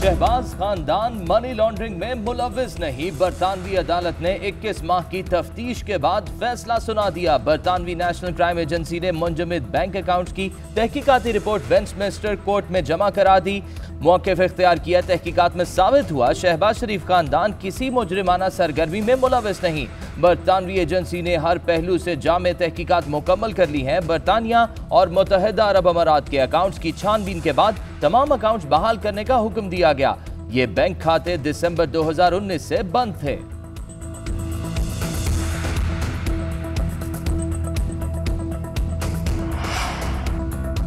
शहबाज खानदान money laundering में मुलव्विस नहीं, बरतानवी अदालत ने 21 माह की तफ्तीश के बाद फैसला सुना दिया। बरतानवी नेशनल क्राइम एजेंसी ने मुंजमद बैंक अकाउंट्स की तहकीकाती रिपोर्ट वेस्टमिंस्टर कोर्ट में जमा करा दी। मौक़िफ़ इख्तियार किया। तहकीकात में साबित हुआ शहबाज शरीफ खानदान किसी मुजरिमाना सरगर्मी में मुलव्विस नहीं। बरतानवी एजेंसी ने हर पहलू से जामे तहकीकात मुकम्मल कर ली है। बरतानिया और मुत्तहिदा अरब अमारात के अकाउंट्स की छानबीन के बाद तमाम अकाउंट्स बहाल करने का हुक्म दिया गया। ये बैंक खाते दिसंबर 2019 से बंद थे।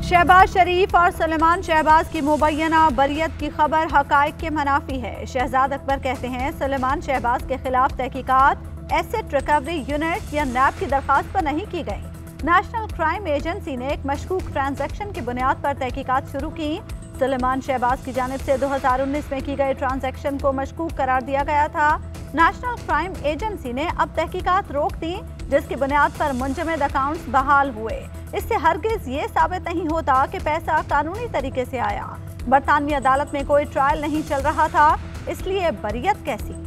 शहबाज शरीफ और सलेमान शहबाज की मुबैना बरियत की खबर हकायक के मुनाफी है। शहजाद अकबर कहते हैं सलेमान शहबाज के खिलाफ तहकीकात एसेट रिकवरी यूनिट या नैब की दरखास्त पर नहीं की गई। नेशनल क्राइम एजेंसी ने एक मशकूक ट्रांजैक्शन की बुनियाद पर तहकीकात शुरू की। सलेमान शहबाज की जानिब से 2019 में की गई ट्रांजैक्शन को मशकूक करार दिया गया था। नेशनल क्राइम एजेंसी ने अब तहकीकात रोक दी, जिसकी बुनियाद पर मुंजमद अकाउंट्स बहाल हुए। इससे हरगिज ये साबित नहीं होता कि पैसा कानूनी तरीके से आया। बरतानवी अदालत में कोई ट्रायल नहीं चल रहा था, इसलिए बरियत कैसी।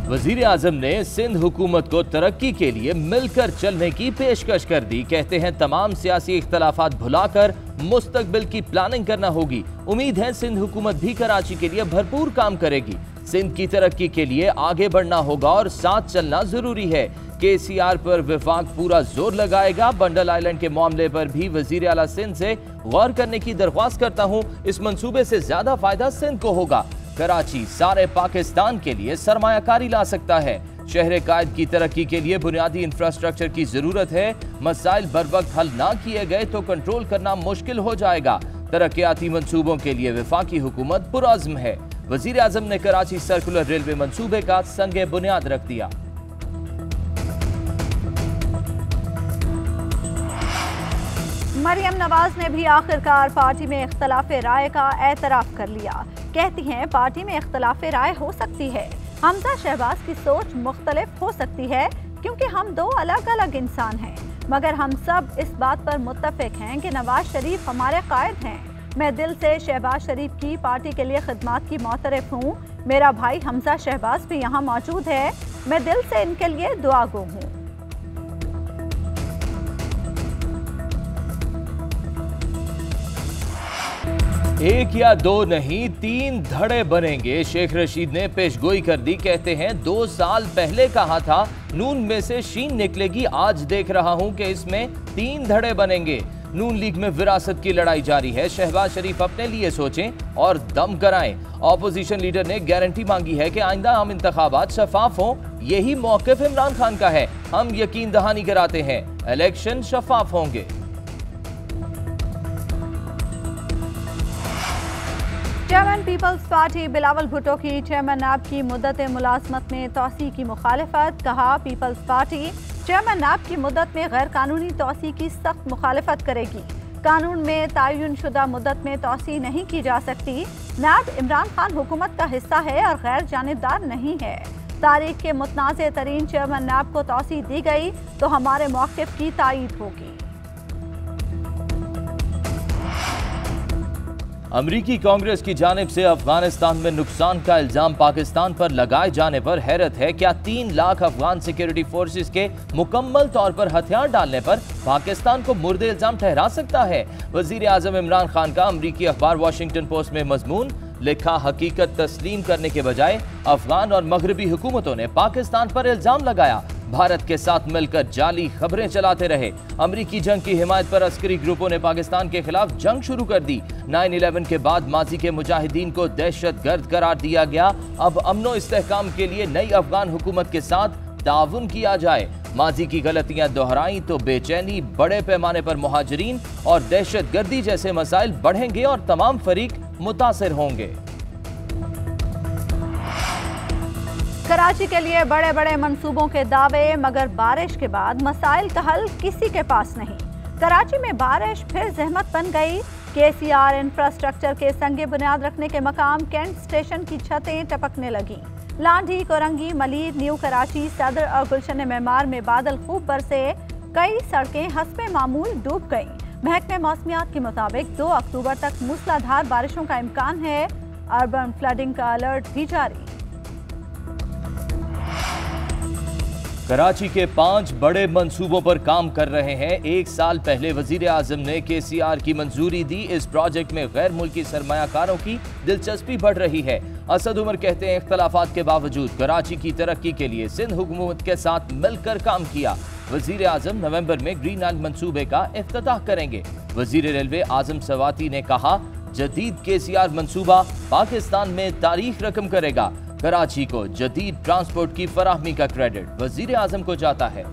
वजीर आजम ने सिंध हुकूमत को तरक्की के लिए मिलकर चलने की पेशकश कर दी। कहते हैं तमाम सियासी इख्तलाफात भुलाकर मुस्तकबिल की प्लानिंग करना होगी। उम्मीद है सिंध हुकूमत भी कराची के लिए भरपूर काम करेगी। सिंध की तरक्की के लिए आगे बढ़ना होगा और साथ चलना जरूरी है। KCR पर विफाक पूरा जोर लगाएगा। बंडल आइलैंड के मामले पर भी वजीर आला सिंध से गौर करने की दरख्वास्त करता हूँ। इस मंसूबे से ज्यादा फायदा सिंध को होगा। कराची सारे पाकिस्तान के लिए सरमायाकारी ला सकता है। शहर कायद की तरक्की के लिए बुनियादी इंफ्रास्ट्रक्चर की जरूरत है। मसाइल बर वक्त हल ना किए गए तो कंट्रोल करना मुश्किल हो जाएगा। तरक्याती मंसूबों के लिए वफाकी हुकूमत पुरअज़्म है। वजीर आजम ने कराची सर्कुलर रेलवे मंसूबे का संगे बुनियाद रख दिया। मरियम नवाज ने भी आखिरकार पार्टी में इख्तलाफ राय का एतराफ कर लिया। कहती हैं पार्टी में इख्तलाफ राय हो सकती है। हमजा शहबाज की सोच मुख्तलिफ हो सकती है क्योंकि हम दो अलग अलग इंसान हैं, मगर हम सब इस बात पर मुत्तफिक हैं कि नवाज शरीफ हमारे कायद हैं। मैं दिल से शहबाज शरीफ की पार्टी के लिए खिदमत की मोतरफ हूँ। मेरा भाई हमजा शहबाज भी यहाँ मौजूद है। मैं दिल से इनके लिए दुआगो हूँ। एक या दो नहीं 3 धड़े बनेंगे। शेख रशीद ने पेशगोई कर दी। कहते हैं 2 साल पहले कहा था नून में से शीन निकलेगी। आज देख रहा हूं कि इसमें 3 धड़े बनेंगे। नून लीग में विरासत की लड़ाई जारी है। शहबाज शरीफ अपने लिए सोचें और दम कराएं। ऑपोजिशन लीडर ने गारंटी मांगी है कि आइंदा आम इंतखाबात शफाफ हों। यही मौक़िफ़ इमरान खान का है। हम यकीन दहानी कराते हैं इलेक्शन शफाफ होंगे। चेयरमैन पीपल्स पार्टी बिलावल भुट्टो की चेयरमैन नैब की मुद्दत मुलाजमत में तोसी की मुखालिफत। कहा पीपल्स पार्टी चेयरमैन नैब की मुद्दत में गैर कानूनी तोसी की सख्त मुखालिफत करेगी। कानून में तयन शुदा मुद्दत में तोसी नहीं की जा सकती। नैब इमरान खान हुकूमत का हिस्सा है और गैर जानिबदार नहीं है। तारीख के मुतनाज़ तरीन चेयरमैन नैब को तोसी दी गई तो हमारे मौक़िफ़ की तायीद होगी। अमरीकी कांग्रेस की जानिब से अफगानिस्तान में नुकसान का इल्जाम पाकिस्तान पर लगाए जाने पर हैरत है। क्या 3 लाख अफगान सिक्योरिटी फोर्सेस के मुकम्मल तौर पर हथियार डालने पर पाकिस्तान को मुर्दे इल्जाम ठहरा सकता है? वजीर आजम इमरान खान का अमरीकी अखबार वॉशिंगटन पोस्ट में मजमून लिखा। हकीकत तस्लीम करने के बजाय अफगान और मगरबी हुकूमतों ने पाकिस्तान पर इल्जाम लगाया। भारत के साथ मिलकर जाली खबरें चलाते रहे। अमरीकी जंग की हिमायत पर अस्करी ग्रुपों ने पाकिस्तान के खिलाफ जंग शुरू कर दी। 9/11 के बाद माजी के मुजाहिदीन को दहशतगर्द करार दिया गया। अब अमनो इस्तेहकाम के लिए नई अफगान हुकूमत के साथ ताउन किया जाए। माजी की गलतियां दोहराई तो बेचैनी, बड़े पैमाने पर मुहाजिरीन और दहशतगर्दी जैसे मसाइल बढ़ेंगे और तमाम फरीक मुतासिर होंगे। कराची के लिए बड़े बड़े मंसूबों के दावे, मगर बारिश के बाद मसाइल का हल किसी के पास नहीं। कराची में बारिश फिर जहमत बन गई। KCR इंफ्रास्ट्रक्चर के संगे बुनियाद रखने के मकाम कैंट स्टेशन की छतें टपकने लगी। लांढी, कोरंगी, मलीर, न्यू कराची, सदर और गुलशन मेमार में बादल खूब बरसे। कई सड़कें हस्बे मामूल डूब गईं। महकमे मौसमियात के मुताबिक 2 अक्टूबर तक मूसलाधार बारिशों का इम्कान है। अर्बन फ्लडिंग का अलर्ट भी जारी। कराची के 5 बड़े मंसूबों पर काम कर रहे हैं। 1 साल पहले वजीर आजम ने KCR की मंजूरी दी। इस प्रोजेक्ट में गैर मुल्की सरमायाकारों की दिलचस्पी बढ़ रही है। असद उमर कहते हैं, इख्तलाफात के बावजूद कराची की तरक्की के लिए सिंध हुकूमत के साथ मिलकर काम किया। वजीर आजम नवंबर में ग्रीन लाइन मंसूबे का इफ्तिताह करेंगे। वजीर रेलवे आजम सवाती ने कहा, जदीद KCR मंसूबा पाकिस्तान में तारीख रकम करेगा। कराची को जदीद ट्रांसपोर्ट की फराहमी का क्रेडिट वजीर आजम को जाता है।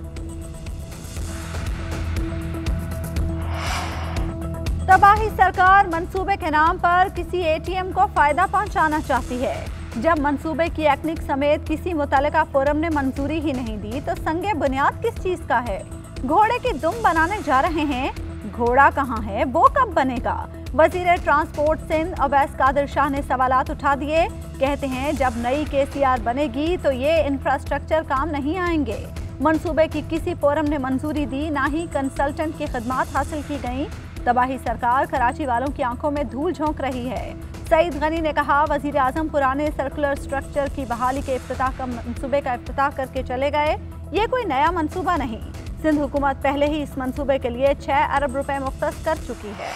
तबाही सरकार मंसूबे के नाम पर किसी ATM को फायदा पहुंचाना चाहती है। जब मंसूबे की एक्निक समेत किसी मुतल्लिका फोरम ने मंजूरी ही नहीं दी तो संगे बुनियाद किस चीज का है? घोड़े की दुम बनाने जा रहे हैं। घोड़ा कहाँ है, वो कब बनेगा? वजीर ट्रांसपोर्ट सिंध अवैस कादिर शाह ने सवालात उठा दिए। कहते हैं, जब नई KCR बनेगी तो ये इंफ्रास्ट्रक्चर काम नहीं आएंगे। मंसूबे की किसी फोरम ने मंजूरी दी, ना ही कंसल्टेंट की खिदमात हासिल की गई। तबाही सरकार कराची वालों की आंखों में धूल झोंक रही है। सईद गनी ने कहा, वजीर आजम पुराने सर्कुलर स्ट्रक्चर की बहाली के इफ्तिताह का मंसूबे का इफ्तिताह करके चले गए। ये कोई नया मंसूबा नहीं। सिंध हुकूमत पहले ही इस मंसूबे के लिए 6 अरब रुपए मुख्तस कर चुकी है।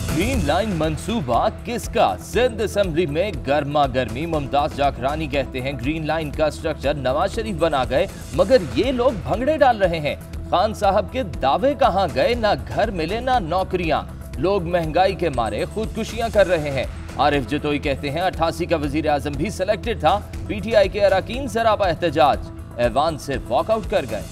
ग्रीन लाइन मंसूबा किसका? सिंध असेंबली में गर्मा गर्मी। मुमताज जाखरानी कहते हैं, ग्रीन लाइन का स्ट्रक्चर नवाज शरीफ बना गए, मगर ये लोग भंगड़े डाल रहे हैं। खान साहब के दावे कहाँ गए? ना घर मिले ना नौकरियां। लोग महंगाई के मारे खुदकुशियां कर रहे हैं। आरिफ जतोई कहते हैं, 88 का वजीर आजम भी सिलेक्टेड था। PTI के अरकान सरापा एहतजाज, ऐवान से वॉकआउट कर गए।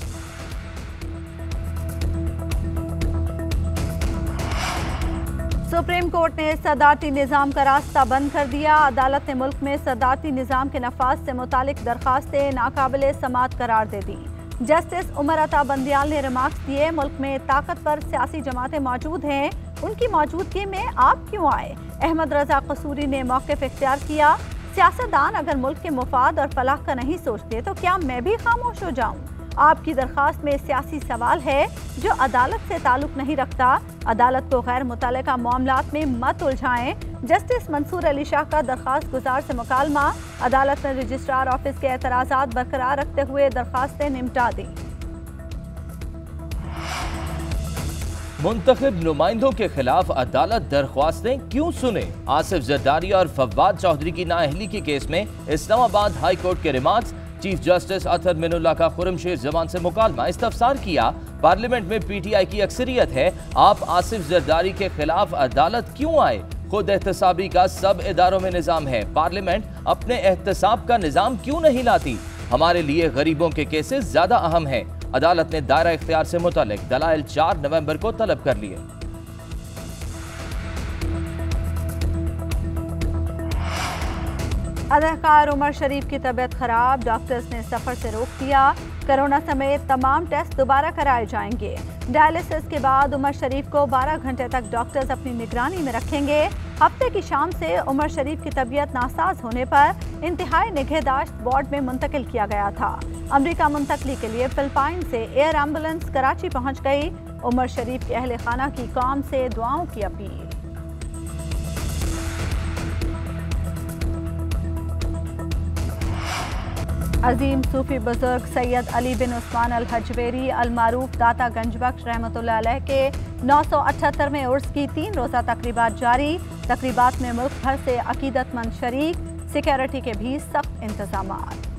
सुप्रीम कोर्ट ने सदारती निज़ाम का रास्ता बंद कर दिया। अदालत ने मुल्क में सदारती निज़ाम के नफाज से मुतालिक दरखास्तें नाकाबिले समात करार दे दी। जस्टिस उमर अता बंदियाल ने रिमार्क्स दिए, मुल्क में ताकतवर सियासी जमातें मौजूद हैं, उनकी मौजूदगी में आप क्यों आए? अहमद रजा कसूरी ने मौक़िफ़ इख्तियार किया, सियासतदान अगर मुल्क के मुफाद और फलाह का नहीं सोचते तो क्या मैं भी खामोश हो जाऊं? आपकी दरखास्त में सियासी सवाल है जो अदालत से ताल्लुक नहीं रखता। अदालत को गैर मुतल्लिका मामलात में मत उलझाएं। जस्टिस मंसूर अली शाह का दरखास्त गुजार से मुकालमा। अदालत ने रजिस्ट्रार ऑफिस के एतराज़ात बरकरार रखते हुए दरखास्तें निपटा दी। मुंतखब नुमाइंदों के खिलाफ अदालत दरख्वास्तें क्यों सुने? आसिफ जरदारी और फवाद चौधरी की नाअहली के केस में इस्लामाबाद हाई कोर्ट के रिमार्क्स। चीफ जस्टिस अतर मिनुल्लाह का खुरमशेर जमान से मुकालमा। इस्तफसार किया, पार्लियामेंट में PTI की अक्सरियत है, आप आसिफ जरदारी के खिलाफ अदालत क्यों आए? खुद एहतसाबी का सब इदारों में निज़ाम है, पार्लियामेंट अपने एहतसाब का निज़ाम क्यों नहीं लाती? हमारे लिए गरीबों के केसेस ज्यादा अहम है। अदालत ने दायरा इख्तियार से मुतालिक दलाइल 4 नवंबर को तलब कर लिए। अदाकार उमर शरीफ की तबीयत खराब, डॉक्टर्स ने सफर से रोक दिया। कोरोना समेत तमाम टेस्ट दोबारा कराए जाएंगे। डायलिसिस के बाद उमर शरीफ को 12 घंटे तक डॉक्टर्स अपनी निगरानी में रखेंगे। हफ्ते की शाम से उमर शरीफ की तबीयत नासाज होने पर इंतहाई निगहदाश्त वार्ड में मुंतकिल किया गया था। अमरीका मुंतकली के लिए फिलिपाइन से एयर एम्बुलेंस कराची पहुंच गई। उमर शरीफ के अहले खाना की कौम से दुआओं की अपील। अजीम सूफी बुजुर्ग सैयद अली बिन उस्मान अल हजवेरी अल मारूफ दाता गंजबख्श रहमतुल्लाह अलैह के 978वें उर्स की 3 रोज़ा तकरीबात जारी। तकरीबात में मुल्क भर से अकीदतमंद शरीक, सिक्योरिटी के भी सख्त इंतजामात।